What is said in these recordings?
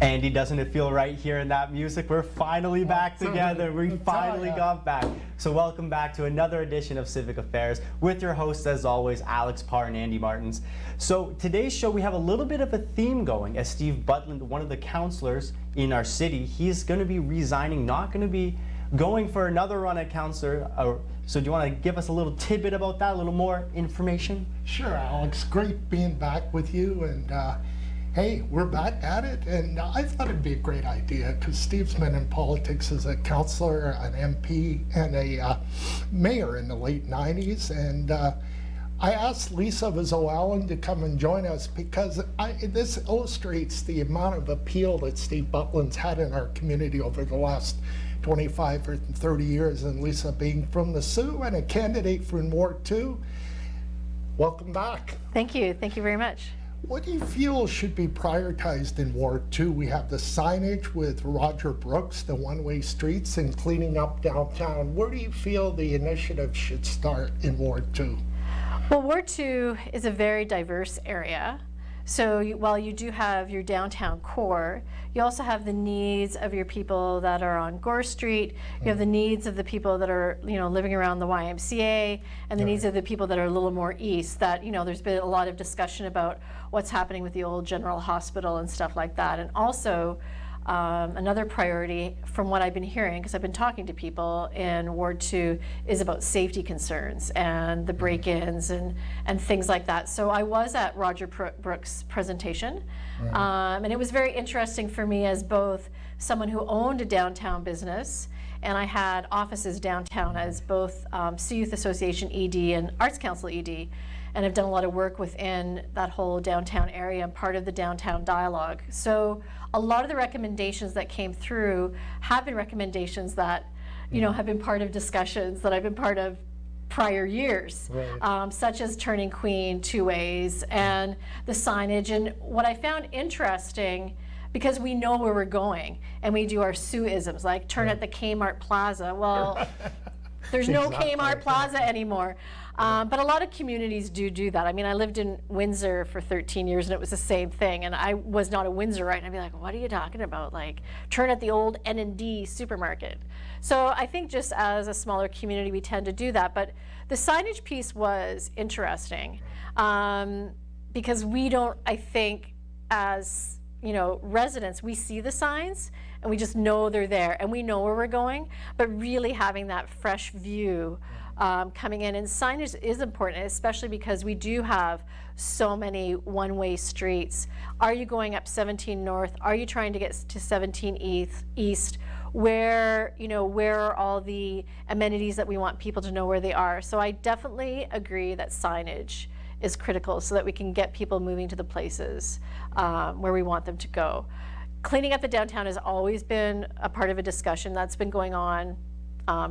Andy, doesn't it feel right hearing that music? We're finally back together. We finally got back. So welcome back to another edition of Civic Affairs with your hosts, as always, Alex Parr and Andy Martins. So today's show, we have a little bit of a theme going, as Steve Butland, one of the councillors in our city, he's going to be resigning, not going to be going for another run at councillor. So do you want to give us a little tidbit about that, a little more information? Sure, Alex. Great being back with you, and hey, we're back at it, and I thought it'd be a great idea because Steve's been in politics as a councillor, an MP, and a mayor in the late 90s, and I asked Lisa of Zoellen to come and join us because this illustrates the amount of appeal that Steve Butland's had in our community over the last 25 or 30 years, and Lisa being from the Sault and a candidate for Ward 2. Welcome back. Thank you very much. What do you feel should be prioritized in Ward 2? We have the signage with Roger Brooks, the one-way streets, and cleaning up downtown. Where do you feel the initiative should start in Ward 2? Well, Ward 2 is a very diverse area. So while you do have your downtown core, you also have the needs of your people that are on Gore Street. You have the needs of the people that are, living around the YMCA, and the needs of the people that are a little more east. That, there's been a lot of discussion about what's happening with the old General Hospital and stuff like that. And also, another priority from what I've been hearing, because I've been talking to people in Ward 2, is about safety concerns and the break-ins and things like that. So I was at Roger Brooks' presentation, and it was very interesting for me as both someone who owned a downtown business, and I had offices downtown as both Sea Youth Association ED and Arts Council ED, and I've done a lot of work within that whole downtown area and part of the downtown dialogue. So a lot of the recommendations that came through have been recommendations that, have been part of discussions that I've been part of prior years, right. Such as turning Queen 2 ways and the signage. And what I found interesting, because we know where we're going and we do our Sioux-isms, like turn at the Kmart Plaza. Well, there's no Kmart Plaza anymore. But a lot of communities do that. I mean, I lived in Windsor for 13 years and it was the same thing. And I was not a Windsorite. And I'd be like, what are you talking about? Like, turn at the old N&D supermarket. So I think just as a smaller community, we tend to do that. But the signage piece was interesting because we don't, I think, as residents, we see the signs and we just know they're there and we know where we're going, but really having that fresh view coming in. And signage is important, especially because we do have so many one-way streets. Are you going up 17 North? Are you trying to get to 17 East? Where are all the amenities that we want people to know where they are? So I definitely agree that signage is critical so that we can get people moving to the places where we want them to go. Cleaning up the downtown has always been a part of a discussion that's been going on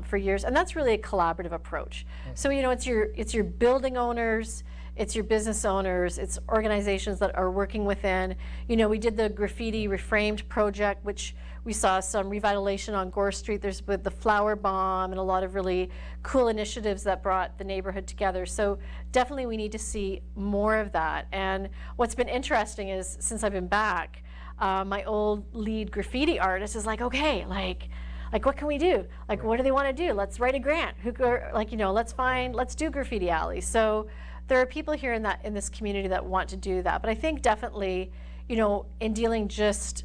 for years, and that's really a collaborative approach. So it's your building owners, it's your business owners, it's organizations that are working within. We did the graffiti reframed project, which we saw some revitalization on Gore Street. There's with the flower bomb and a lot of really cool initiatives that brought the neighborhood together. So definitely we need to see more of that. And what's been interesting is, since I've been back, my old lead graffiti artist is like, okay, like what can we do? Like, what do they want to do? Let's write a grant. Let's do graffiti alleys. So there are people here in this community that want to do that. But I think definitely, in dealing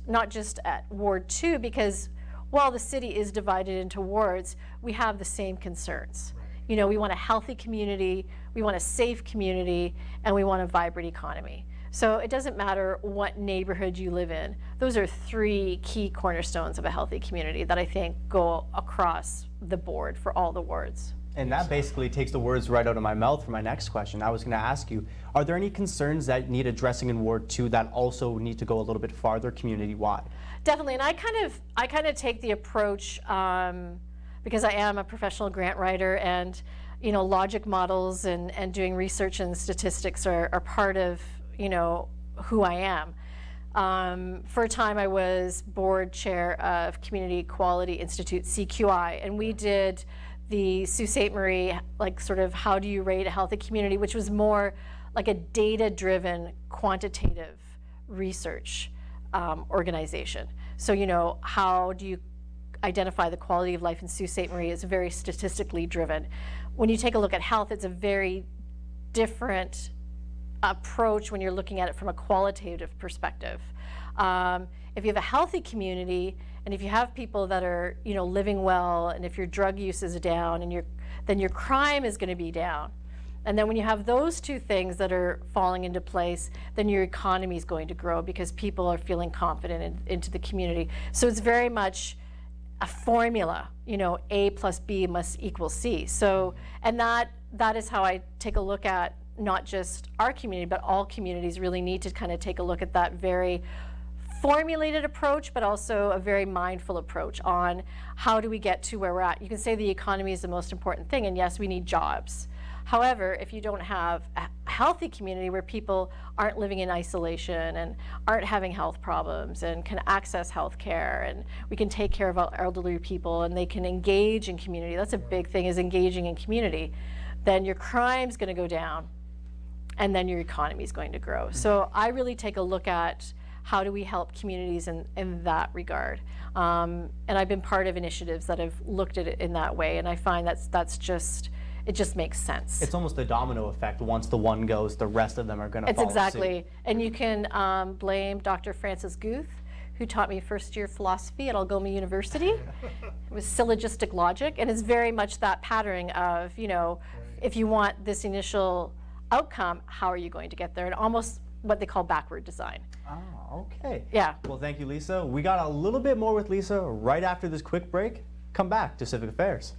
not just at Ward 2, because while the city is divided into wards, we have the same concerns. We want a healthy community, we want a safe community, and we want a vibrant economy. So it doesn't matter what neighborhood you live in. Those are three key cornerstones of a healthy community that I think go across the board for all the wards. And that basically takes the words right out of my mouth for my next question. I was going to ask you, are there any concerns that need addressing in Ward 2 that also need to go a little bit farther community-wide? Definitely, and I kind of take the approach, because I am a professional grant writer, and logic models and doing research and statistics are part of who I am. For a time I was board chair of Community Quality Institute, CQI, and we did the Sault Ste. Marie, like sort of how do you rate a healthy community, which was more like a data-driven quantitative research organization. So, you know, how do you identify the quality of life in Sault Ste. Marie is very statistically driven. When you take a look at health, it's a very different approach when you're looking at it from a qualitative perspective. If you have a healthy community, and if you have people that are, you know, living well, and if your drug use is down, and then your crime is going to be down. And then when you have those two things that are falling into place, then your economy is going to grow because people are feeling confident into the community. So it's very much a formula, you know, A plus B must equal C. So, and that is how I take a look at not just our community, but all communities really need to kind of take a look at that very formulated approach, but also a very mindful approach on how do we get to where we're at. You can say the economy is the most important thing, and yes, we need jobs. However, if you don't have a healthy community where people aren't living in isolation and aren't having health problems and can access health care, and we can take care of our elderly people and they can engage in community, that's a big thing, is engaging in community, then your crime's going to go down and then your economy is going to grow. So I really take a look at how do we help communities in that regard. And I've been part of initiatives that have looked at it in that way, and I find that's just, it just makes sense. It's almost a domino effect. Once the one goes, the rest of them are going to follow Exactly. suit. And you can blame Dr. Francis Guth, who taught me first-year philosophy at Algoma University. It was syllogistic logic, and it's very much that patterning of, you know, if you want this initial outcome, how are you going to get there? And almost what they call backward design. Oh, okay. Yeah. Well, thank you, Lisa. We got a little bit more with Lisa right after this quick break. Come back to Civic Affairs.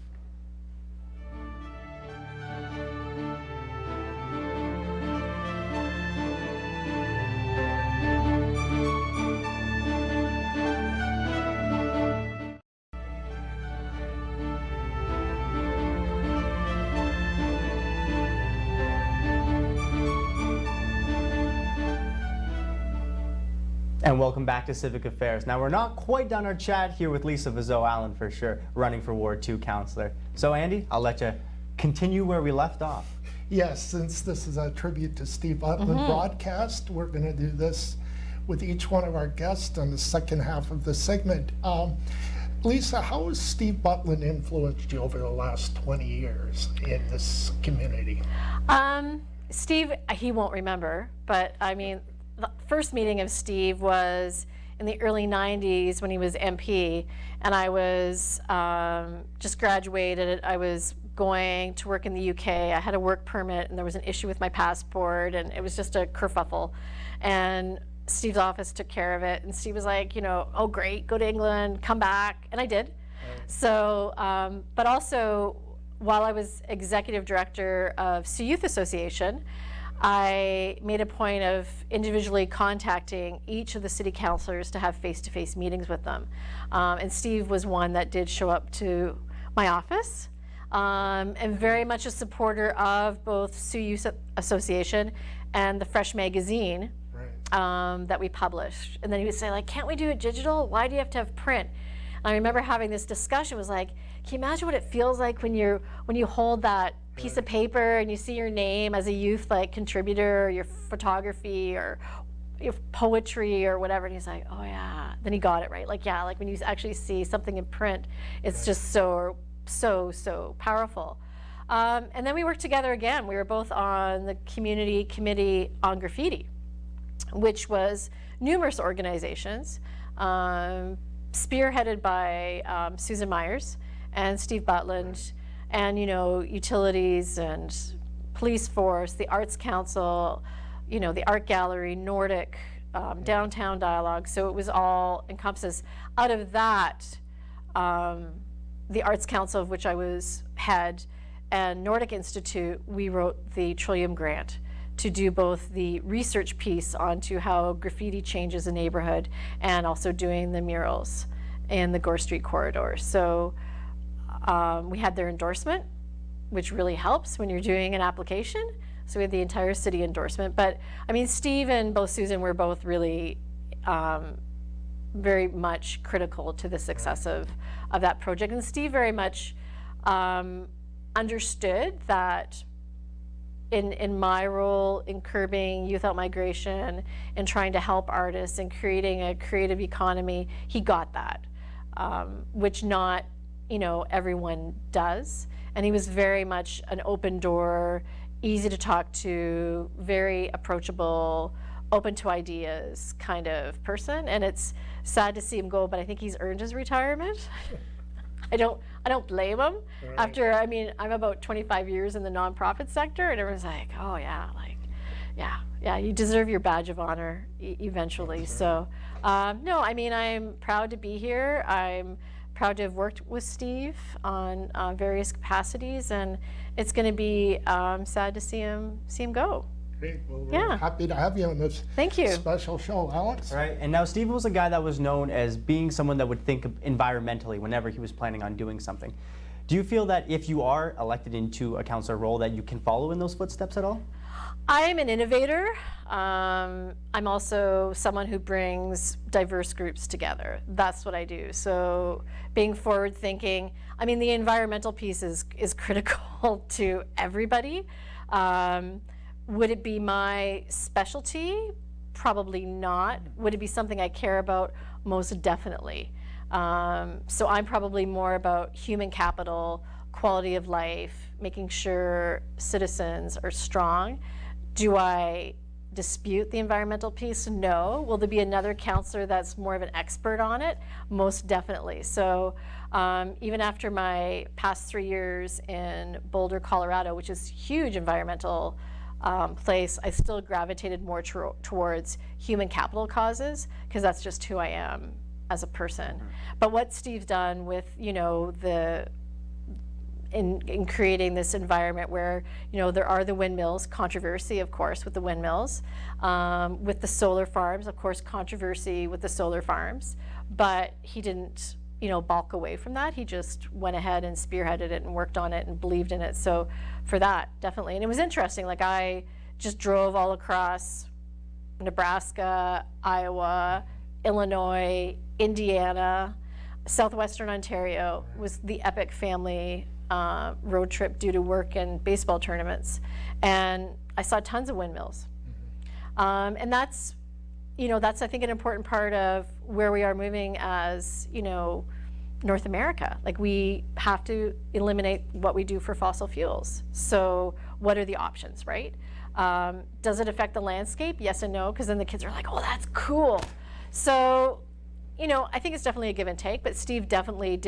And welcome back to Civic Affairs. Now, we're not quite done our chat here with Lisa Vizot-Allen for sure, running for Ward 2 Councillor. So, Andy, I'll let you continue where we left off. Yes, since this is a tribute to Steve Butland broadcast, we're going to do this with each one of our guests in the second half of the segment. Lisa, how has Steve Butland influenced you over the last 20 years in this community? Steve, he won't remember, but I mean, the first meeting of Steve was in the early 90s when he was MP, and I was just graduated. I was going to work in the UK. I had a work permit, and there was an issue with my passport, and it was just a kerfuffle. And Steve's office took care of it, and Steve was like, you know, oh great, go to England, come back, and I did. Right. So, but also, while I was executive director of Sioux Youth Association, I made a point of individually contacting each of the city councilors to have face-to-face meetings with them. And Steve was one that did show up to my office, and very much a supporter of both Sioux Youth Association and the Fresh magazine that we published. And then he would say, like, can't we do it digital? Why do you have to have print? And I remember having this discussion, was like, can you imagine what it feels like when you hold that piece of paper and you see your name as a youth like contributor, or your photography or your poetry or whatever, and he's like, oh yeah. Then he got it right. Like, yeah, like when you actually see something in print, it's just so powerful. And then we worked together again. We were both on the community committee on graffiti, which was numerous organizations, spearheaded by Susan Myers and Steve Butland, and, you know, utilities and police force, the Arts Council, you know, the Art Gallery, Nordic, Downtown Dialogue. So it was all encompasses. Out of that, the Arts Council, of which I was head, and Nordic Institute, we wrote the Trillium Grant to do both the research piece onto how graffiti changes a neighborhood and also doing the murals in the Gore Street corridor. So we had their endorsement, which really helps when you're doing an application. So we had the entire city endorsement. But I mean, Steve and both Susan were both really very much critical to the success of that project. And Steve very much understood that in my role in curbing youth out migration and trying to help artists and creating a creative economy, he got that, which not, everyone does. And he was very much an open door, easy to talk to, very approachable, open to ideas kind of person. And it's sad to see him go, but I think he's earned his retirement. I don't blame him. Right. After, I'm about 25 years in the nonprofit sector, and everyone's like, oh yeah, yeah, you deserve your badge of honor eventually. Right. So, no, I'm proud to be here. I'm proud to have worked with Steve on various capacities, and it's going to be sad to see him go. Great. Well, we're happy to have you on this special show, Alex. Right. And now Steve was a guy that was known as being someone that would think environmentally whenever he was planning on doing something. Do you feel that if you are elected into a councillor role that you can follow in those footsteps at all? I am an innovator. I'm also someone who brings diverse groups together. That's what I do. So being forward thinking, the environmental piece is critical to everybody. Would it be my specialty? Probably not. Would it be something I care about? Most definitely. So I'm probably more about human capital, quality of life, making sure citizens are strong. Do I dispute the environmental piece? No. Will there be another councillor that's more of an expert on it? Most definitely. So even after my past 3 years in Boulder, Colorado, which is huge environmental place, I still gravitated more towards human capital causes, because that's just who I am as a person. But what Steve's done with, in creating this environment where, there are the windmills, controversy, of course, with the windmills, with the solar farms, of course, controversy with the solar farms, but he didn't, balk away from that. He just went ahead and spearheaded it and worked on it and believed in it. So for that, definitely. And it was interesting, like I just drove all across Nebraska, Iowa, Illinois, Indiana, Southwestern Ontario. Was the epic family road trip due to work and baseball tournaments. And I saw tons of windmills. And that's, that's I think an important part of where we are moving as, North America. Like we have to eliminate what we do for fossil fuels. So what are the options, right? Does it affect the landscape? Yes and no, because then the kids are like, oh, that's cool. So, I think it's definitely a give and take, but Steve definitely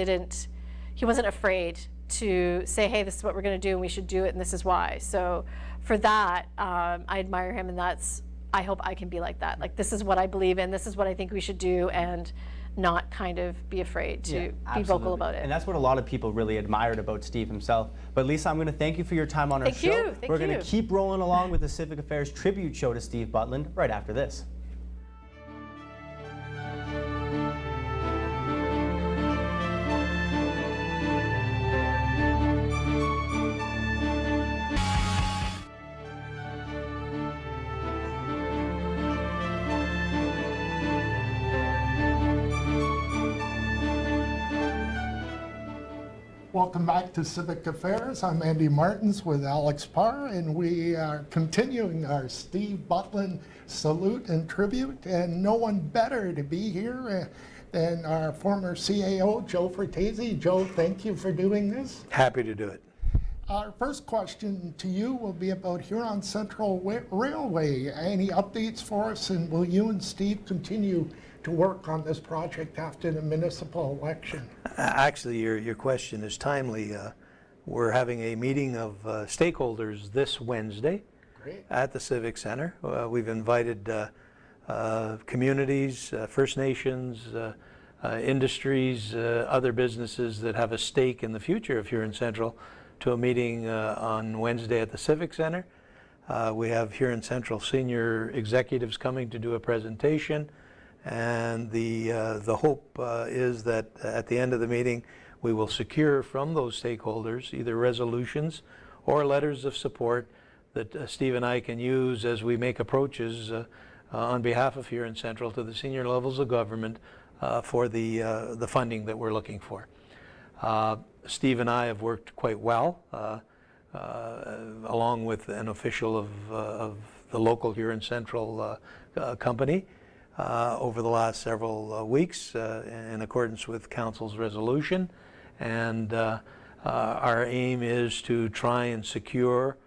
he wasn't afraid to say, hey, this is what we're going to do and we should do it and this is why. So for that, I admire him, and I hope I can be like that. Like, this is what I believe in, this is what I think we should do, and not kind of be afraid to be vocal about it. And that's what a lot of people really admired about Steve himself. But Lisa, I'm going to thank you for your time on our show. Thank you. We're going to keep rolling along with the Civic Affairs tribute show to Steve Butland right after this. Welcome back to Civic Affairs. I'm Andy Martins with Alex Parr, and we are continuing our Steve Butland salute and tribute, and no one better to be here than our former CAO, Joe Fratesi. Joe, thank you for doing this. Happy to do it. Our first question to you will be about Huron Central Railway. Any updates for us, and will you and Steve continue to work on this project after the municipal election? Actually, your question is timely. We're having a meeting of stakeholders this Wednesday. Great. At the Civic Center. We've invited communities, First Nations, industries, other businesses that have a stake in the future of Huron Central to a meeting on Wednesday at the Civic Center. We have Huron Central senior executives coming to do a presentation. And the hope is that at the end of the meeting, we will secure from those stakeholders either resolutions or letters of support that Steve and I can use as we make approaches on behalf of Huron Central to the senior levels of government for the funding that we're looking for. Steve and I have worked quite well. along with an official of the local Huron Central company over the last several weeks in accordance with Council's resolution. And our aim is to try and secure,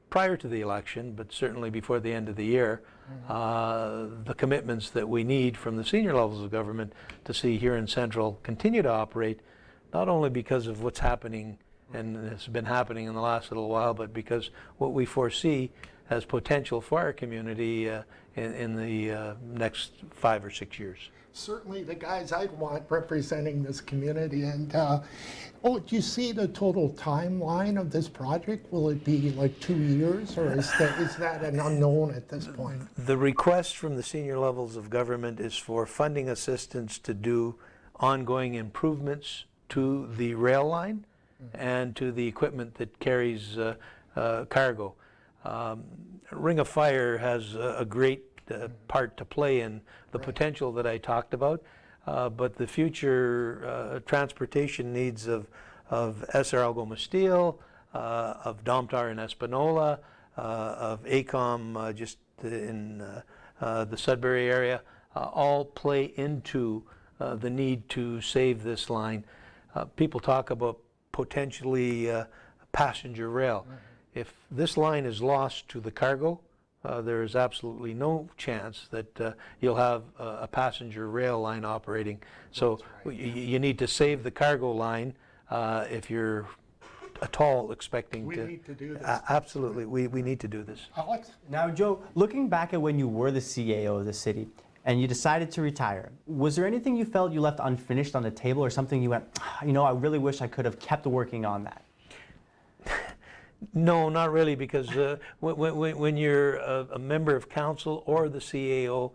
prior to the election, but certainly before the end of the year, the commitments that we need from the senior levels of government to see Huron Central continue to operate, not only because of what's happening and has been happening in the last little while, but because what we foresee as potential for our community in the next 5 or 6 years. Certainly the guys I'd want representing this community. And do you see the total timeline of this project? Will it be like 2 years, or is that an unknown at this point? The request from the senior levels of government is for funding assistance to do ongoing improvements to the rail line and to the equipment that carries cargo. Ring of Fire has a great part to play in the potential that I talked about, but the future transportation needs of SR Algoma Steel, of Domtar and Espanola, of AECOM just in the Sudbury area, all play into the need to save this line. People talk about potentially passenger rail. If this line is lost to the cargo, there is absolutely no chance that you'll have a passenger rail line operating. So you need to save the cargo line if you're at all expecting We to. need to do this. Absolutely, we need to do this. Alex? Now, Joe, looking back at when you were the CAO of the city and you decided to retire, was there anything you felt you left unfinished on the table, or something you went, you know, I really wish I could have kept working on that? No, not really, because when you're a member of council or the CAO,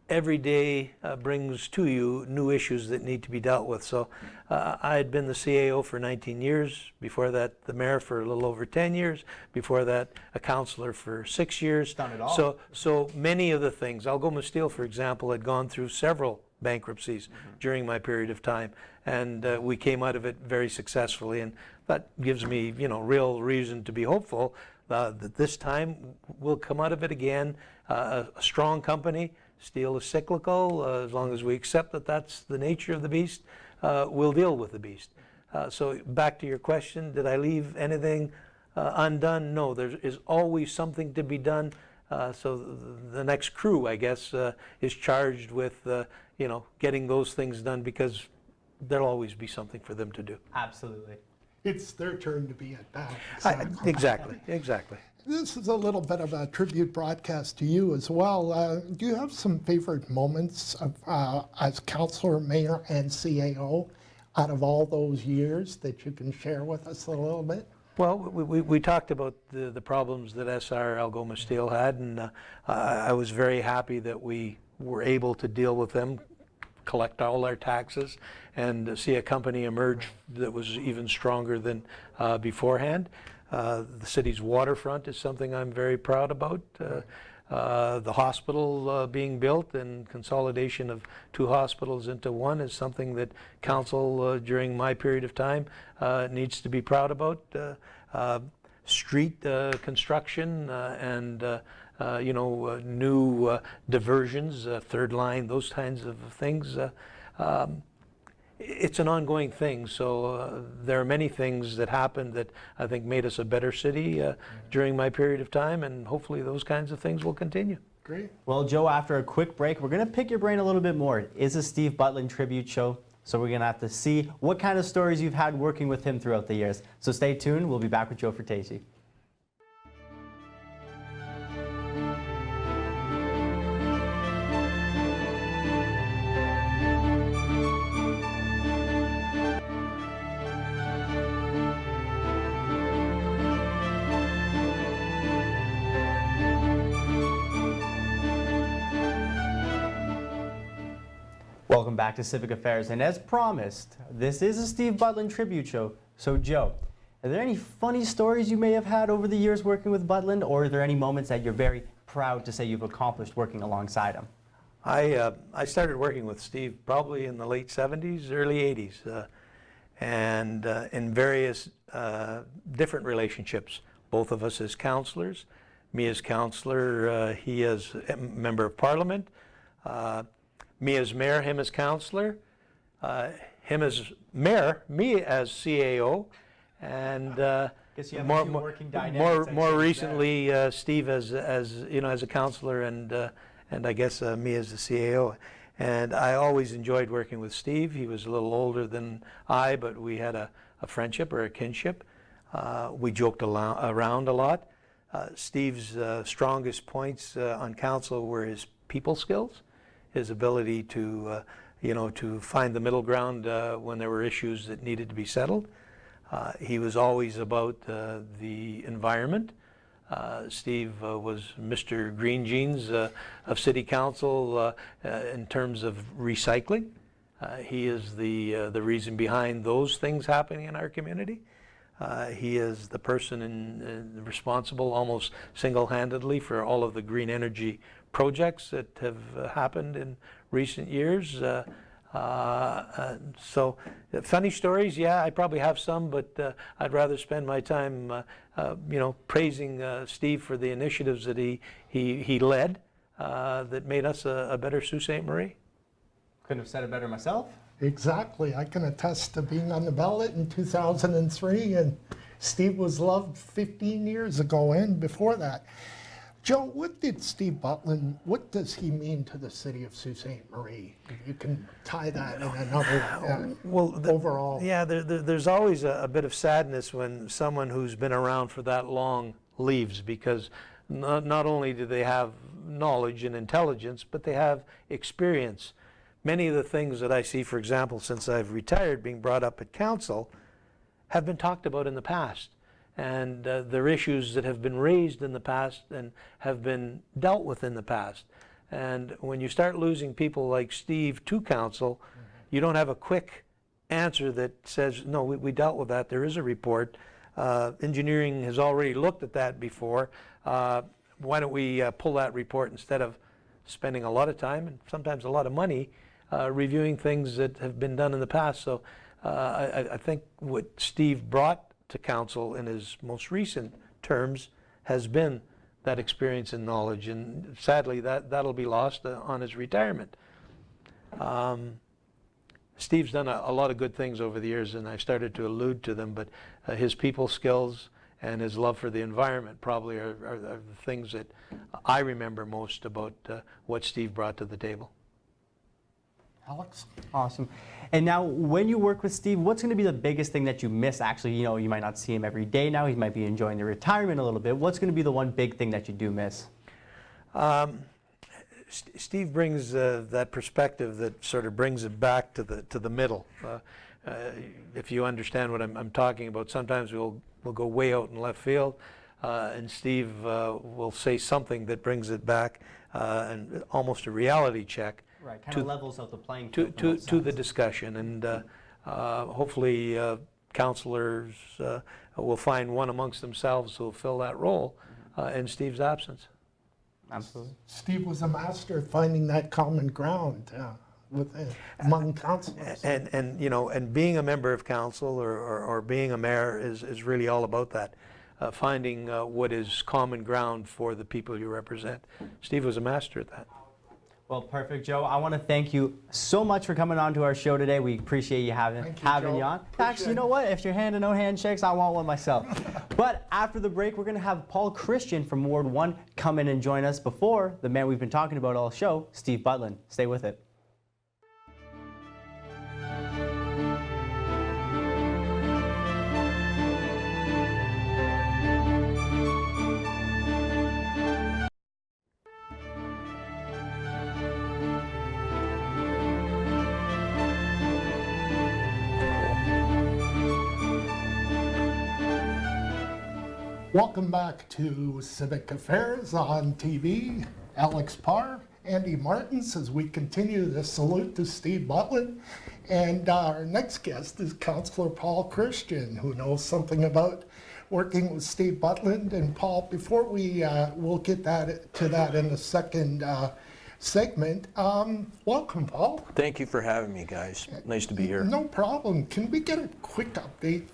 every day brings to you new issues that need to be dealt with. So I had been the CAO for 19 years, before that the mayor for a little over 10 years, before that a councillor for 6 years. Done it all. So many of the things, Algoma Steel, for example, had gone through several bankruptcies during my period of time, and we came out of it very successfully, and that gives me, you know, real reason to be hopeful that this time we'll come out of it again a strong company. Steel is cyclical. As long as we accept that that's the nature of the beast, we'll deal with the beast. So back to your question, did I leave anything undone? No, there is always something to be done. So the next crew, I guess, is charged with, you know, getting those things done, because there'll always be something for them to do. Absolutely. It's their turn to be at bat. Exactly. This is a little bit of a tribute broadcast to you as well. Do you have some favorite moments of, as councillor, mayor, and CAO out of all those years that you can share with us a little bit? Well, we talked about the problems that SR Algoma Steel had, and I was very happy that we were able to deal with them, collect all our taxes, and see a company emerge that was even stronger than beforehand. The city's waterfront is something I'm very proud about. The hospital being built and consolidation of 2 hospitals into one is something that council during my period of time needs to be proud about. Street construction and you know, new diversions, third line, those kinds of things. It's an ongoing thing, so there are many things that happened that I think made us a better city during my period of time, and hopefully those kinds of things will continue. Great. Well, Joe, after a quick break, we're going to pick your brain a little bit more. It is a Steve Butland tribute show, so we're going to have to see what kind of stories you've had working with him throughout the years. So stay tuned. We'll be back with Joe Fertacci. Welcome back to Civic Affairs, and as promised, this is a Steve Butland tribute show. So Joe, are there any funny stories you may have had over the years working with Butland, or are there any moments that you're very proud to say you've accomplished working alongside him? I started working with Steve probably in the late 70s, early 80s. and in various different relationships, both of us as councillors, me as councillor, he as a member of parliament, me as mayor, him as councillor, him as mayor, me as CAO, and Guess you have a few working dynamics and more change recently Steve as you know, as a councillor, and I guess me as the CAO. And I always enjoyed working with Steve. He was a little older than I, but we had a friendship or a kinship. We joked around a lot. Steve's strongest points on council were his people skills, his ability to to find the middle ground when there were issues that needed to be settled. He was always about the environment. Steve was Mr. Green Jeans of City Council in terms of recycling. He is the reason behind those things happening in our community. He is the person responsible almost single-handedly for all of the green energy projects that have happened in recent years. So funny stories, yeah, I probably have some, but I'd rather spend my time praising Steve for the initiatives that he led that made us a better Sault Ste. Marie. Couldn't have said it better myself. Exactly. I can attest to being on the ballot in 2003, and Steve was loved 15 years ago and before that. Joe, what did Steve Butland, what does he mean to the city of Sault Ste. Marie? If you can tie that in another overall. Yeah, there's always a bit of sadness when someone who's been around for that long leaves, because not only do they have knowledge and intelligence, but they have experience. Many of the things that I see, for example, since I've retired, being brought up at council, have been talked about in the past. And there are issues that have been raised in the past and have been dealt with in the past. And when you start losing people like Steve to council, you don't have a quick answer that says, no, we dealt with that, there is a report. Engineering has already looked at that before. Why don't we pull that report instead of spending a lot of time and sometimes a lot of money reviewing things that have been done in the past. So I think what Steve brought to council in his most recent terms has been that experience and knowledge, and sadly that'll be lost on his retirement. Steve's done a lot of good things over the years, and I started to allude to them, but his people skills and his love for the environment probably are the things that I remember most about what Steve brought to the table. Alex? Awesome. And now, when you work with Steve, what's going to be the biggest thing that you miss? Actually, you might not see him every day now. He might be enjoying the retirement a little bit. What's going to be the one big thing that you do miss? Steve brings that perspective that sort of brings it back to the middle. If you understand what I'm talking about, sometimes we'll go way out in left field, and Steve will say something that brings it back, and almost a reality check. Right, kind of levels out the playing field to the discussion, and hopefully councillors will find one amongst themselves who will fill that role in Steve's absence. Absolutely. Steve was a master at finding that common ground among councillors. And being a member of council or being a mayor is really all about that. Finding what is common ground for the people you represent. Steve was a master at that. Well, perfect, Joe. I want to thank you so much for coming on to our show today. We appreciate you having you on. Actually, you know what? If you're handing no handshakes, I want one myself. But after the break, we're going to have Paul Christian from Ward 1 come in and join us before the man we've been talking about all show, Steve Butland. Stay with it. Welcome back to Civic Affairs on TV. Alex Parr, Andy Martins, as we continue the salute to Steve Butland. And our next guest is Councillor Paul Christian, who knows something about working with Steve Butland. And Paul, before we'll get to that in a second, segment. Welcome, Paul. Thank you for having me, guys. Nice to be here. No problem. Can we get a quick update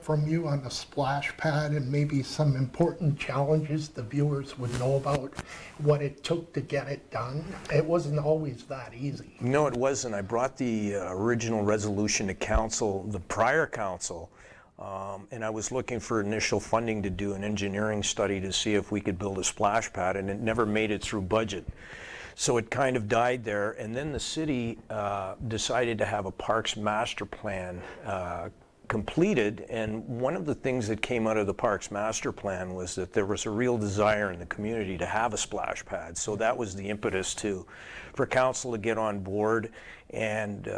from you on the splash pad and maybe some important challenges the viewers would know about what it took to get it done? It wasn't always that easy. No, it wasn't. I brought the original resolution to council, the prior council, and I was looking for initial funding to do an engineering study to see if we could build a splash pad, and it never made it through budget. So it kind of died there, and then the city decided to have a parks master plan completed, and one of the things that came out of the parks master plan was that there was a real desire in the community to have a splash pad. So that was the impetus for council to get on board and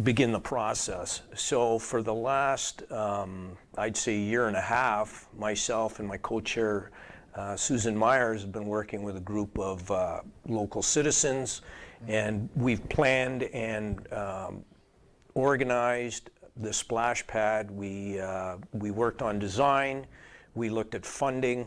begin the process. So for the last, I'd say, year and a half, myself and my co-chair Susan Myers have been working with a group of local citizens, and we've planned and organized the splash pad. We worked on design, we looked at funding,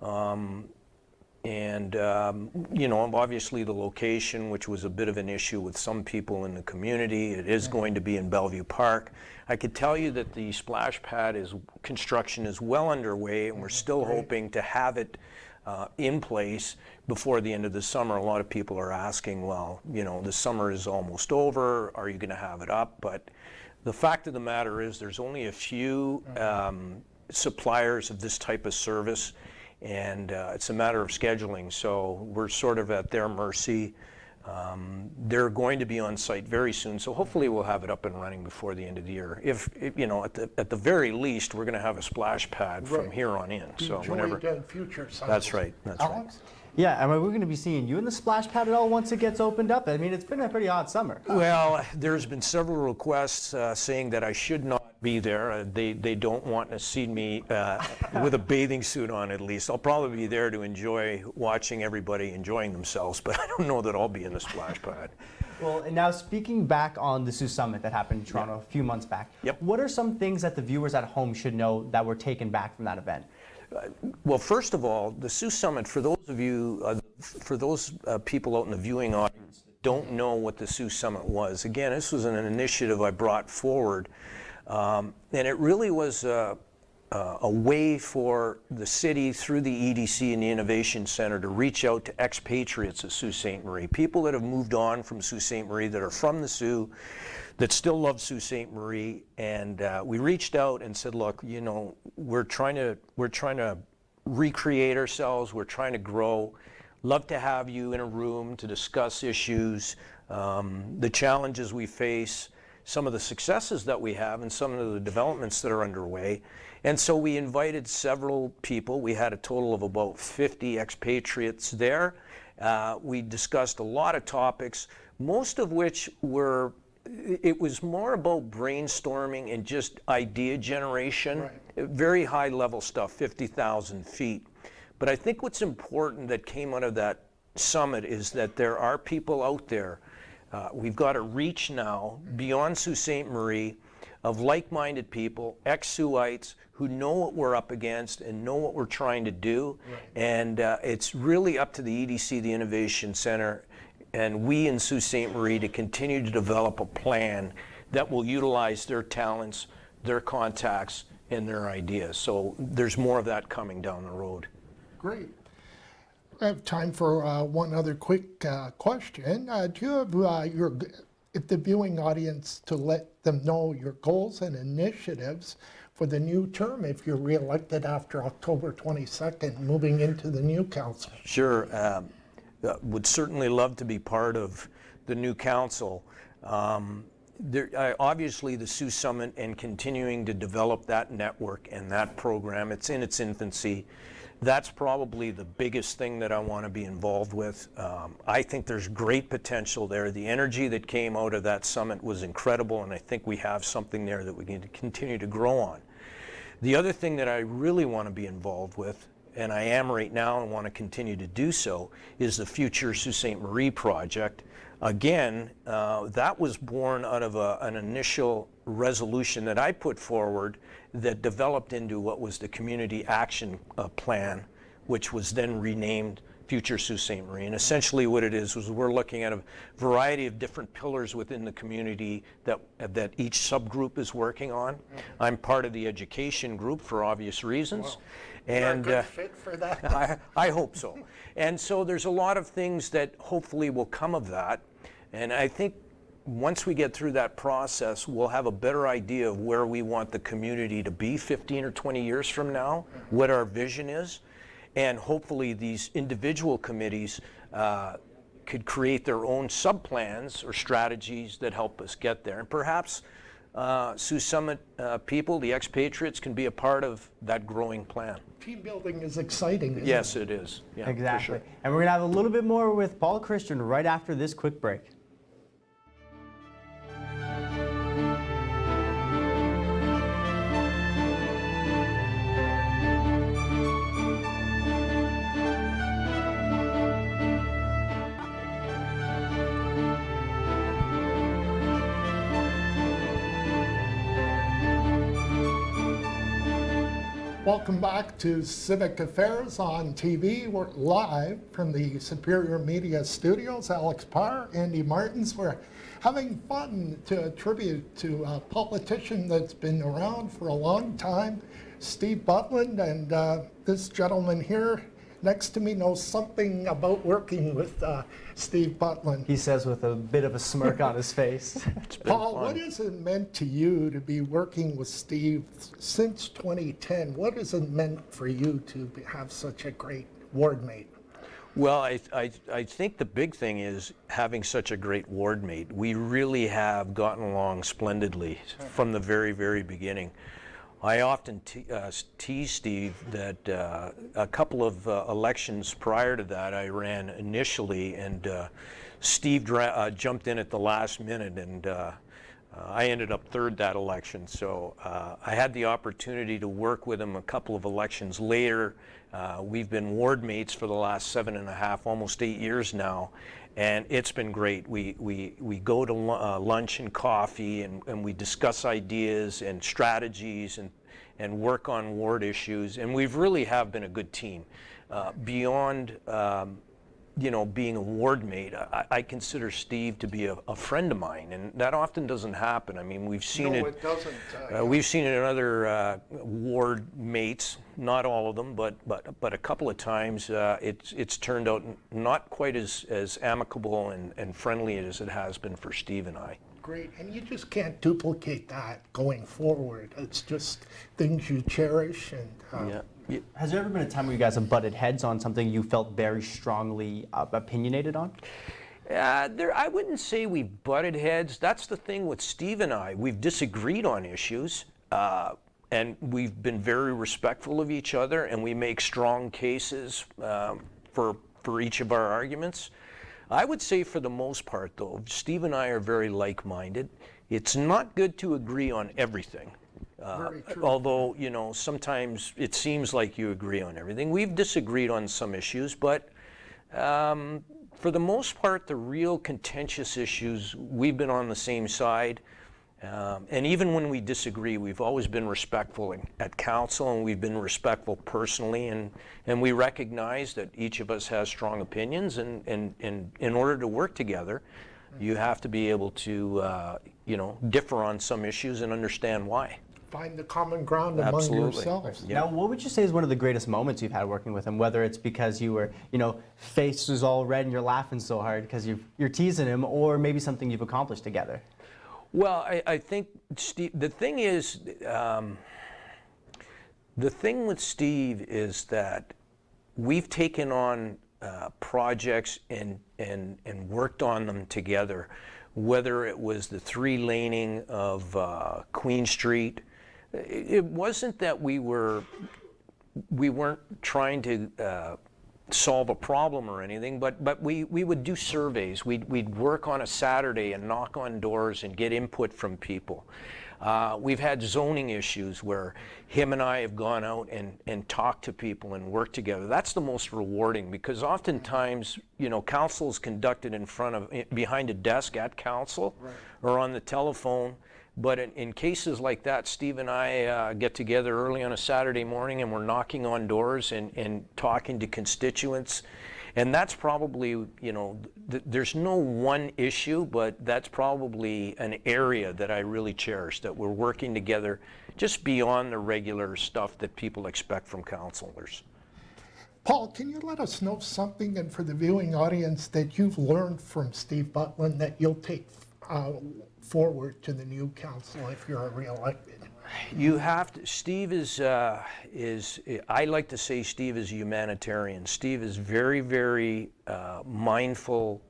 and obviously the location, which was a bit of an issue with some people in the community. It is going to be in Bellevue Park. I could tell you that the splash pad construction is well underway, and we're still hoping to have it in place before the end of the summer. A lot of people are asking, well, the summer is almost over, are you going to have it up? But the fact of the matter is there's only a few suppliers of this type of service, and it's a matter of scheduling, so we're sort of at their mercy. They're going to be on site very soon, so hopefully we'll have it up and running before the end of the year. If at the very least, we're going to have a splash pad from here on in. So whenever. Future That's right. That's right. Alex? Yeah, and we're going to be seeing you in the splash pad at all once it gets opened up. I mean, it's been a pretty hot summer. Well, there's been several requests saying that I should not be there. They don't want to see me with a bathing suit on, at least. I'll probably be there to enjoy watching everybody enjoying themselves, but I don't know that I'll be in the splash pad. Well, and now speaking back on the Sault Summit that happened in Toronto a few months back, what are some things that the viewers at home should know that were taken back from that event? Well, first of all, the Sault Summit, for those of you, people out in the viewing audience that don't know what the Sault Summit was, again, this was an initiative I brought forward, and it really was a way for the city through the EDC and the Innovation Center to reach out to expatriates of Sault Ste. Marie, people that have moved on from Sault Ste. Marie, that are from the Sault, that still love Sault Ste. Marie, and we reached out and said, look, we're trying to recreate ourselves, we're trying to grow, love to have you in a room to discuss issues, the challenges we face, some of the successes that we have, and some of the developments that are underway. And so we invited several people. We had a total of about 50 expatriates there. We discussed a lot of topics, most of which it was more about brainstorming and just idea generation, very high level stuff, 50,000 feet. But I think what's important that came out of that summit is that there are people out there. We've got a reach now beyond Sault Ste. Marie of like-minded people, ex-Saultites, who know what we're up against and know what we're trying to do. And it's really up to the EDC, the Innovation Center, and we in Sault Ste. Marie to continue to develop a plan that will utilize their talents, their contacts, and their ideas. So there's more of that coming down the road. Great. I have time for one other quick question. Do you have if the viewing audience to let them know your goals and initiatives for the new term if you're reelected after October 22nd, moving into the new council? Sure. Would certainly love to be part of the new council. Obviously the Sault Summit and continuing to develop that network and that program, it's in its infancy. That's probably the biggest thing that I want to be involved with. I think there's great potential there. The energy that came out of that summit was incredible, and I think we have something there that we can continue to grow on. The other thing that I really want to be involved with, and I am right now and want to continue to do so, is the future Sault Ste. Marie project. Again, that was born out of an initial resolution that I put forward that developed into what was the Community Action Plan, which was then renamed future Sault Ste. Marie. And essentially what it is we're looking at a variety of different pillars within the community that each subgroup is working on. I'm part of the education group for obvious reasons. And You're a good fit for that. I hope so. And so there's a lot of things that hopefully will come of that. And I think once we get through that process, we'll have a better idea of where we want the community to be 15 or 20 years from now, what our vision is. And hopefully these individual committees could create their own sub-plans or strategies that help us get there. And perhaps Sault Summit people, the expatriates, can be a part of that growing plan. Team building is exciting. Isn't Yes, it? it is. Yeah, for Exactly. sure. And we're going to have a little bit more with Paul Christian right after this quick break. Welcome back to Civic Affairs on TV. We're live from the Superior Media Studios. Alex Parr, Andy Martins. We're having fun to attribute to a politician that's been around for a long time, Steve Butland, and this gentleman here next to me knows something about working with Steve Butland. He says with a bit of a smirk on his face. Paul, fun. what has it meant to you to be working with Steve since 2010? What has it meant for you to have such a great ward mate? Well, I think the big thing is having such a great ward mate. We really have gotten along splendidly from the very, very beginning. I often tease Steve that a couple of elections prior to that I ran initially, and Steve jumped in at the last minute, and I ended up third that election. So I had the opportunity to work with him a couple of elections later. We've been ward mates for the last 7.5, almost 8 years now, and it's been great. We go to lunch and coffee, and we discuss ideas and strategies and work on ward issues, and we've really have been a good team. Beyond being a ward mate, I consider Steve to be a friend of mine, and that often doesn't happen. I mean, we've seen No, it. it doesn't. We've seen it in other ward mates, not all of them, but a couple of times it's turned out not quite as amicable and friendly as it has been for Steve and I. Great, and you just can't duplicate that going forward. It's just things you cherish, and Yeah. Has there ever been a time where you guys have butted heads on something you felt very strongly opinionated on? I wouldn't say we butted heads. That's the thing with Steve and I. We've disagreed on issues, and we've been very respectful of each other, and we make strong cases for each of our arguments. I would say for the most part, though, Steve and I are very like-minded. It's not good to agree on everything. Very true. Although, sometimes it seems like you agree on everything. We've disagreed on some issues, but for the most part, the real contentious issues, we've been on the same side. And even when we disagree, we've always been respectful at council, and we've been respectful personally, and we recognize that each of us has strong opinions, and in order to work together, you have to be able to differ on some issues and understand why. find the common ground among Absolutely. yourselves. Yeah. Now, what would you say is one of the greatest moments you've had working with him? Whether it's because you were, face was all red and you're laughing so hard because you're teasing him, or maybe something you've accomplished together. Well, I think Steve, the thing with Steve is that we've taken on projects and worked on them together, whether it was the 3-laning of Queen Street. It wasn't that we weren't trying to solve a problem or anything, but we would do surveys. We'd work on a Saturday and knock on doors and get input from people. We've had zoning issues where him and I have gone out and talked to people and worked together. That's the most rewarding, because oftentimes, council is conducted behind a desk at council, or on the telephone. But in cases like that, Steve and I get together early on a Saturday morning and we're knocking on doors and talking to constituents. And that's probably, you know, there's no one issue, but that's probably an area that I really cherish, that we're working together just beyond the regular stuff that people expect from councilors. Paul, can you let us know something, and for the viewing audience, that you've learned from Steve Butland that you'll take forward to the new council if you're reelected? You have to, Steve is, I like to say Steve is a humanitarian. Steve is very, very mindful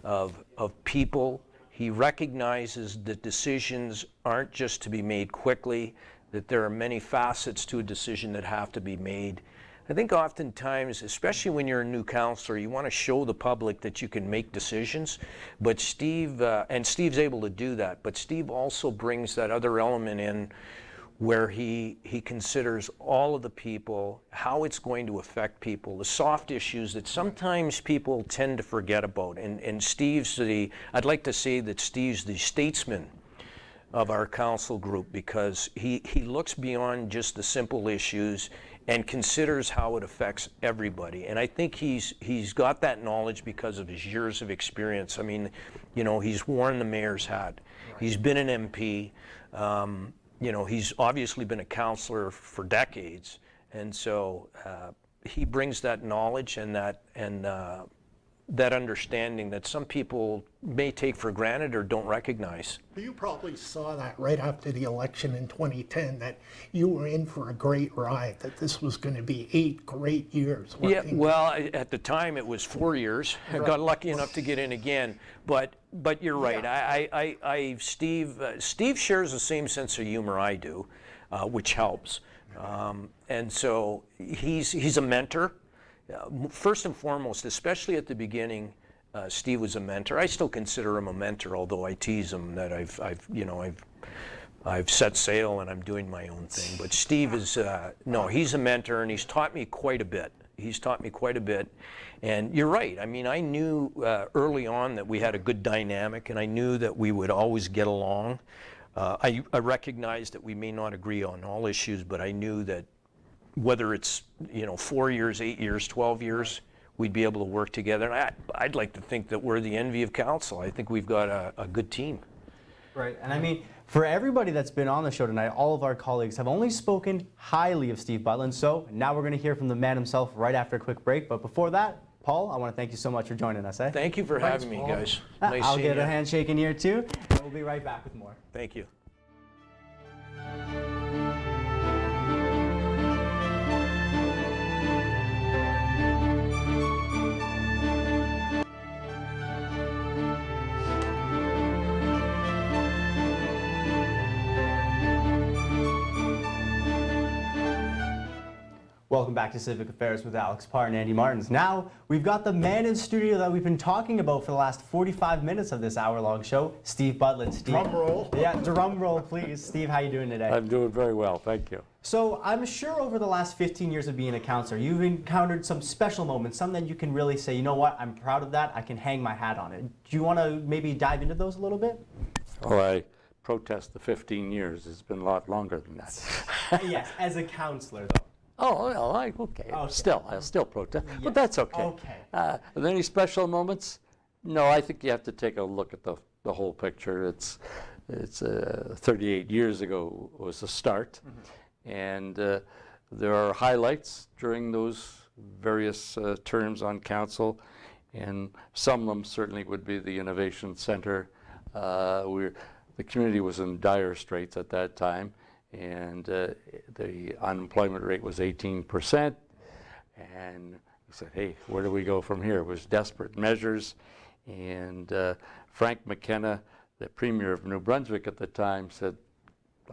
of people. He recognizes that decisions aren't just to be made quickly, that there are many facets to a decision that have to be made. I think oftentimes, especially when you're a new councilor, you want to show the public that you can make decisions, but Steve, and Steve's able to do that, but Steve also brings that other element in where he considers all of the people, how it's going to affect people, the soft issues that sometimes people tend to forget about. And Steve's I'd like to say that Steve's the statesman of our council group, because he looks beyond just the simple issues and considers how it affects everybody. And I think he's got that knowledge because of his years of experience. I mean, you know, he's worn the mayor's hat. Right. He's been an MP. You know, he's obviously been a councillor for decades, and so he brings that knowledge and that understanding that some people may take for granted or don't recognize. You probably saw that right after the election in 2010, that you were in for a great ride, that this was going to be 8 great years. Yeah, well, at the time it was 4 years. Right. I got lucky enough to get in again, but you're right. Yeah. Steve shares the same sense of humor I do, which helps, and so he's a mentor. First and foremost, especially at the beginning, Steve was a mentor. I still consider him a mentor, although I tease him that I've set sail and I'm doing my own thing. But Steve is no, he's a mentor, and he's taught me quite a bit. And you're right. I mean, I knew early on that we had a good dynamic, and I knew that we would always get along. I recognized that we may not agree on all issues, but I knew that whether it's, you know, 4 years, 8 years, 12 years, we'd be able to work together. And I'd like to think that we're the envy of council. I think we've got a good team. Right, and I mean, for everybody that's been on the show tonight, all of our colleagues have only spoken highly of Steve Butland. So now we're going to hear from the man himself right after a quick break. But before that, Paul, I want to thank you so much for joining us. Thank you for having me, guys. Nice I'll seeing get you. a handshake in here too, and we'll be right back with more. Thank you. Welcome back to Civic Affairs with Alex Parr and Andy Martins. Now, we've got the man in studio that we've been talking about for the last 45 minutes of this hour-long show, Steve Butland. Steve. Drum roll. Yeah, drum roll, please. Steve, how you doing today? I'm doing very well, thank you. So, I'm sure over the last 15 years of being a councillor, you've encountered some special moments, some that you can really say, you know what, I'm proud of that, I can hang my hat on it. Do you want to maybe dive into those a little bit? Well, I protest the 15 years. It's been a lot longer than that. Yes, as a councillor, though. Oh, well, okay. I'll still protest, but that's okay. Okay. Are there any special moments? No, I think you have to take a look at the whole picture. It's 38 years ago was the start, and there are highlights during those various terms on council, and some of them certainly would be the Innovation Center. The community was in dire straits at that time, and the unemployment rate was 18%, and we said, hey, where do we go from here? It was desperate measures, and Frank McKenna, the Premier of New Brunswick at the time, said,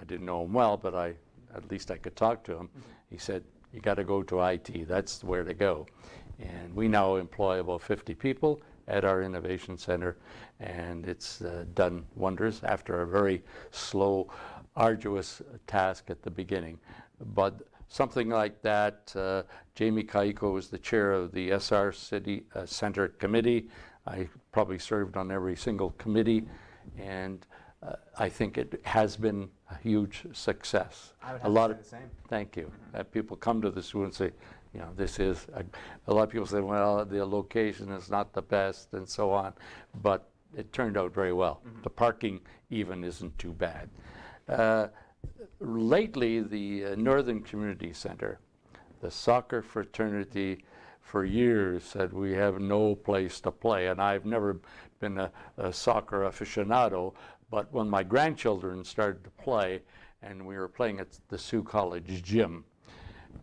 I didn't know him well, but at least I could talk to him. He said, you got to go to IT, that's where to go. And we now employ about 50 people at our Innovation Center, and it's done wonders after a very slow, arduous task at the beginning. But something like that, Jamie Kaiko was the chair of the SR City Center Committee. I probably served on every single committee, and I think it has been a huge success. I would A have lot to of say the same. Thank you. People come to the zoo and say, you know, this is a lot of people say, well, the location is not the best and so on, but it turned out very well. The parking even isn't too bad. Lately, the Northern Community Center, the soccer fraternity for years said we have no place to play, and I've never been a soccer aficionado, but when my grandchildren started to play, and we were playing at the Sioux College gym,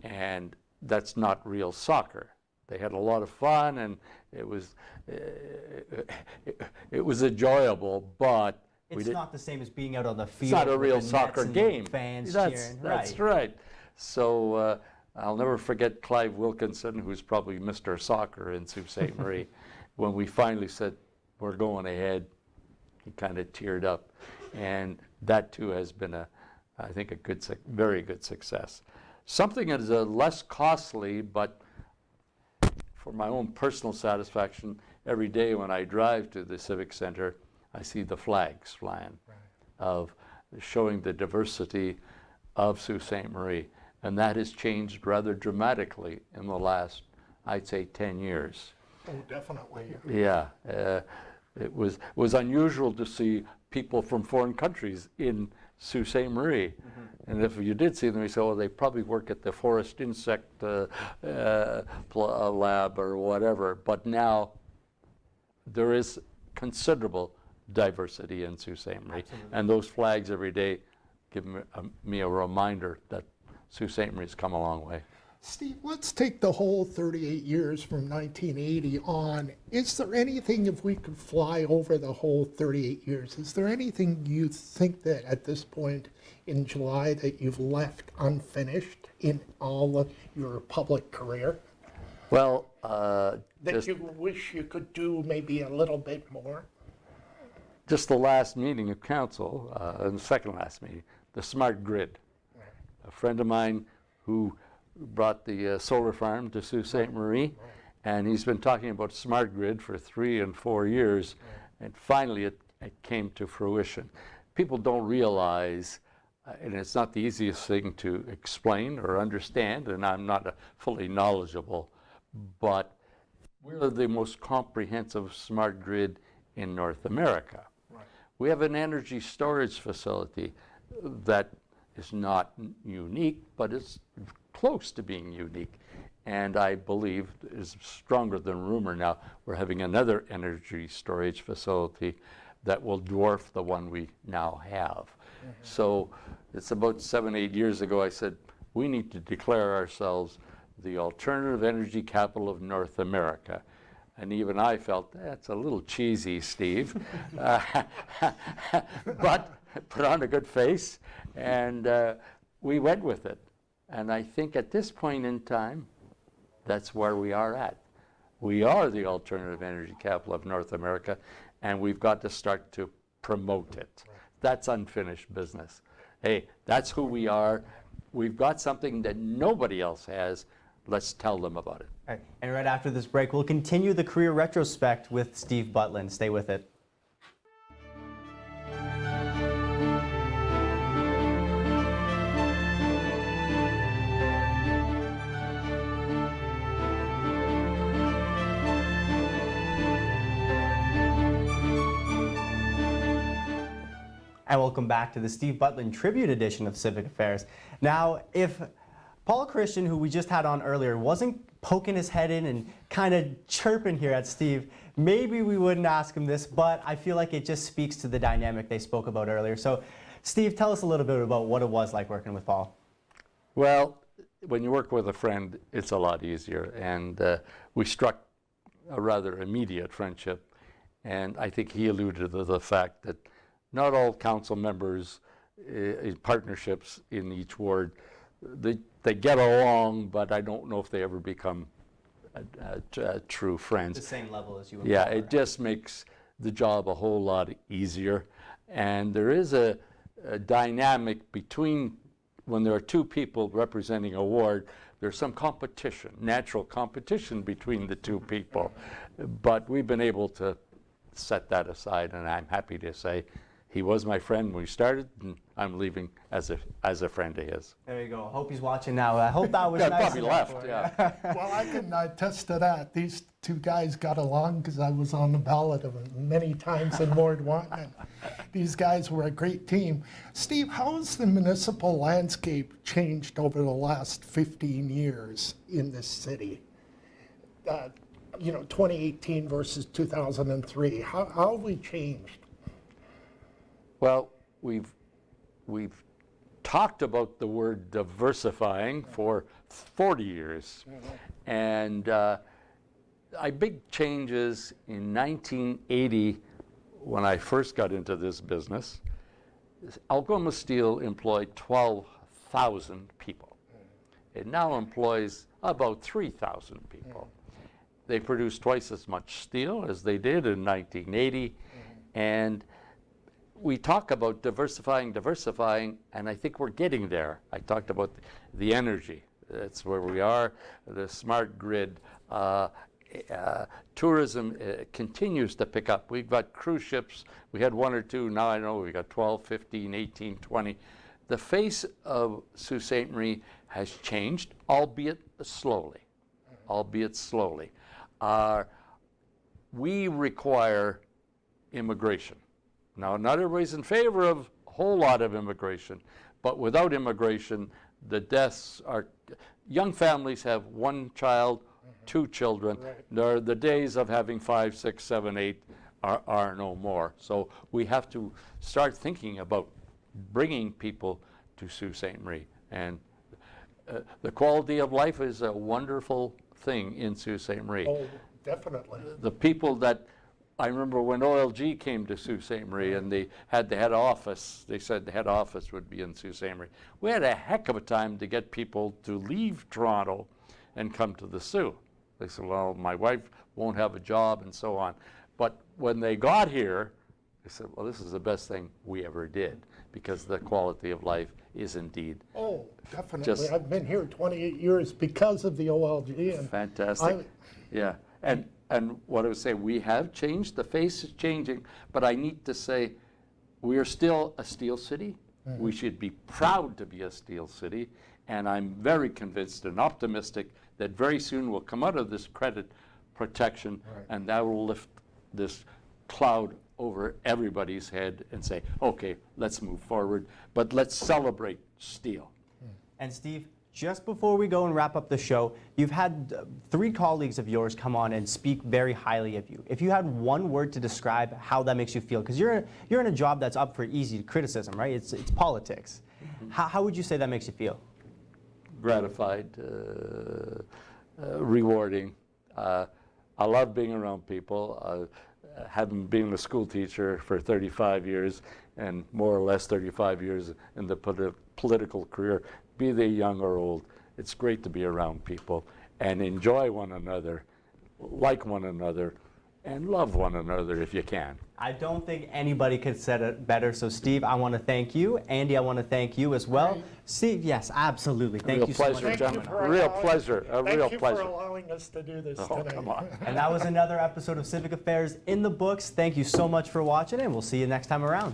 and that's not real soccer. They had a lot of fun, and it was enjoyable, but It's not the same as being out on the field. it's not a with real the soccer nets and game. Fans That's cheering. that's right. So I'll never forget Clive Wilkinson, who's probably Mr. Soccer in Sault Ste. Marie. When we finally said we're going ahead, he kind of teared up, and that too has been I think a very good success. Something that is less costly, but for my own personal satisfaction, every day when I drive to the Civic Center, I see the flags flying of showing the diversity of Sault Ste. Marie. And that has changed rather dramatically in the last, I'd say, 10 years. Oh, definitely. Yeah. It was unusual to see people from foreign countries in Sault Ste. Marie. And if you did see them, you say, oh, they probably work at the forest insect lab or whatever. But now there is considerable diversity in Sault Ste. Marie. And those flags every day give me a reminder that Sault Ste. Marie's come a long way. Steve, let's take the whole 38 years from 1980 on. Is there anything, if we could fly over the whole 38 years, is there anything you think that at this point in July that you've left unfinished in all of your public career? Well, That you wish you could do maybe a little bit more? just the last meeting of council, and the second last meeting, the smart grid. A friend of mine who brought the solar farm to Sault Ste. Marie, and he's been talking about smart grid for 3 and 4 years, and finally it came to fruition. People don't realize, and it's not the easiest thing to explain or understand, and I'm not fully knowledgeable, but we're the most comprehensive smart grid in North America. We have an energy storage facility that is not unique, but it's close to being unique. And I believe is stronger than rumor now. We're having another energy storage facility that will dwarf the one we now have. So it's about 7, 8 years ago I said, we need to declare ourselves the alternative energy capital of North America. And even I felt, that's a little cheesy, Steve. But put on a good face, and we went with it. And I think at this point in time, that's where we are at. We are the alternative energy capital of North America, and we've got to start to promote it. That's unfinished business. Hey, that's who we are. We've got something that nobody else has. Let's tell them about it. All right. And right after this break, we'll continue the career retrospect with Steve Butland. Stay with it. And welcome back to the Steve Butland Tribute Edition of Civic Affairs. Now, if Paul Christian, who we just had on earlier, wasn't poking his head in and kind of chirping here at Steve, maybe we wouldn't ask him this, but I feel like it just speaks to the dynamic they spoke about earlier. So, Steve, tell us a little bit about what it was like working with Paul. Well, when you work with a friend, it's a lot easier. And we struck a rather immediate friendship. And I think he alluded to the fact that not all council members in partnerships in each ward, they get along, but I don't know if they ever become true friends. The same level as you. Yeah, it just makes the job a whole lot easier. And there is a dynamic between, when there are two people representing a ward, there's some competition, natural competition between the two people. But we've been able to set that aside, and I'm happy to say he was my friend when we started, and I'm leaving as a friend of his. There you go. I hope he's watching now. I hope that was Yeah, nice probably enough left, for you. yeah. Well, I can attest to that. These two guys got along because I was on the ballot of them many times in Ward 1. And these guys were a great team. Steve, how has the municipal landscape changed over the last 15 years in this city? 2018 versus 2003. How have we changed? Well, we've talked about the word diversifying for 40 years. And big changes in 1980 when I first got into this business. Algoma Steel employed 12,000 people. It now employs about 3,000 people. They produce twice as much steel as they did in 1980. And we talk about diversifying, and I think we're getting there. I talked about the energy. That's where we are, the smart grid. Tourism continues to pick up. We've got cruise ships. We had 1 or 2. Now I know we've got 12, 15, 18, 20. The face of Sault Ste. Marie has changed, albeit slowly. We require immigration. Now, not everybody's in favor of a whole lot of immigration, but without immigration, the deaths are, young families have 1 child, 2 children. The days of having 5, 6, 7, 8 are no more. So we have to start thinking about bringing people to Sault Ste. Marie. And the quality of life is a wonderful thing in Sault Ste. Marie. Oh, definitely. The people that, I remember when OLG came to Sault Ste. Marie and they had the head office, they said the head office would be in Sault Ste. Marie. We had a heck of a time to get people to leave Toronto and come to the Soo. They said, well, my wife won't have a job and so on. But when they got here, they said, well, this is the best thing we ever did because the quality of life is indeed Oh, definitely. Just- I've been here 28 years because of the OLG. And fantastic. Yeah, and what I would say, we have changed, the face is changing, but I need to say, we are still a steel city. We should be proud to be a steel city, and I'm very convinced and optimistic that very soon we'll come out of this credit protection, and that will lift this cloud over everybody's head and say, okay, let's move forward, but let's celebrate steel. And Steve, just before we go and wrap up the show, you've had 3 colleagues of yours come on and speak very highly of you. If you had one word to describe how that makes you feel, because you're in a job that's up for easy criticism, right? It's politics. How would you say that makes you feel? Gratified, rewarding. I love being around people. Having been a school teacher for 35 years and more or less 35 years in the political career, be they young or old, it's great to be around people and enjoy one another, like one another, and love one another if you can. I don't think anybody could said it better. So Steve, I want to thank you. Andy, I want to thank you as well. Right. Steve, yes, absolutely. Thank Real you so much pleasure, for gentlemen. coming on. Real pleasure, a real Thank you pleasure. for allowing us to do this Oh, today. come on. And that was another episode of Civic Affairs in the books. Thank you so much for watching, and we'll see you next time around.